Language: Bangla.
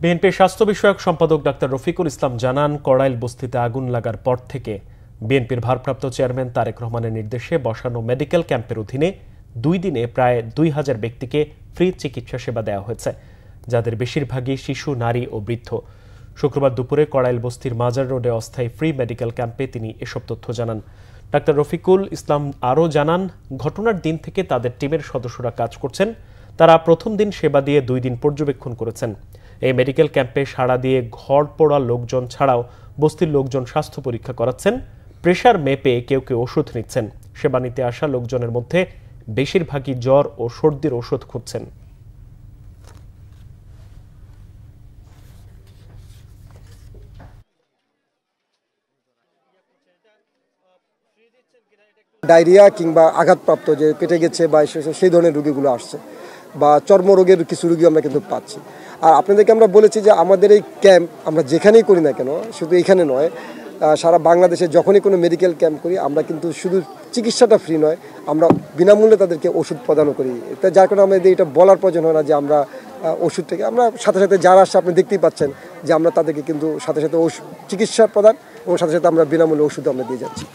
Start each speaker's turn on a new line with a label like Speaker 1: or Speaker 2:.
Speaker 1: বিএনপির স্বাস্থ্য বিষয়ক সম্পাদক ডাক্তার রফিকুল ইসলাম জানান, কড়াইল বস্তিতে আগুন লাগার পর থেকে বিএনপির ভারপ্রাপ্ত চেয়ারম্যান তারেক রহমানের নির্দেশে বসানো মেডিকেল ক্যাম্পের অধীনে 2 দিনে প্রায় 2000 ব্যক্তিকে ফ্রি চিকিৎসা সেবা দেওয়া হয়েছে, যাদের বেশিরভাগই শিশু, নারী ও বৃদ্ধ। শুক্রবার দুপুরে কড়াইল বস্তির মাজার রোডে অস্থায়ী ফ্রি মেডিকেল ক্যাম্পে তিনি এসব তথ্য জানান। ডাক্তার রফিকুল ইসলাম আরও জানান, ঘটনার দিন থেকে তাদের টিমের সদস্যরা কাজ করছেন। তারা প্রথম দিন সেবা দিয়ে 2 দিন পর্যবেক্ষণ করেছেন। এই মেডিকেল ক্যাম্পে সাড়া দিয়ে ঘর পোড়া লোকজন ছাড়াও বস্তির লোকজন স্বাস্থ্য পরীক্ষা করাচ্ছেন, প্রেশার মেপে কেউ কেউ ওষুধ নিচ্ছেন। সেবা নিতে আসা লোকজনের মধ্যে বেশিরভাগই জ্বর ও সর্দির ওষুধ খুঁজছেন।
Speaker 2: ডায়রিয়া কিংবা আঘাতপ্রাপ্ত যে পেটে গেছে বা সেই ধরনের রোগীগুলো আসছে, বা চর্মরোগের কিছু রোগী আমরা কিন্তু পাচ্ছি। আর আপনাদেরকে আমরা বলেছি যে আমাদের এই ক্যাম্প আমরা যেখানেই করি না কেন, শুধু এখানে নয়, সারা বাংলাদেশে যখনই কোনো মেডিকেল ক্যাম্প করি, আমরা কিন্তু শুধু চিকিৎসাটা ফ্রি নয়, আমরা বিনামূল্যে তাদেরকে ওষুধ প্রদানও করি। যার কারণে আমাদের এটা বলার প্রয়োজন হয় না যে আমরা ওষুধটাকে আমরা সাথে সাথে যারা আসছে আপনি দেখতেই পাচ্ছেন যে আমরা তাদেরকে কিন্তু সাথে সাথে চিকিৎসা প্রদান এবং সাথে সাথে আমরা বিনামূল্যে ওষুধ আমরা দিয়ে যাচ্ছি।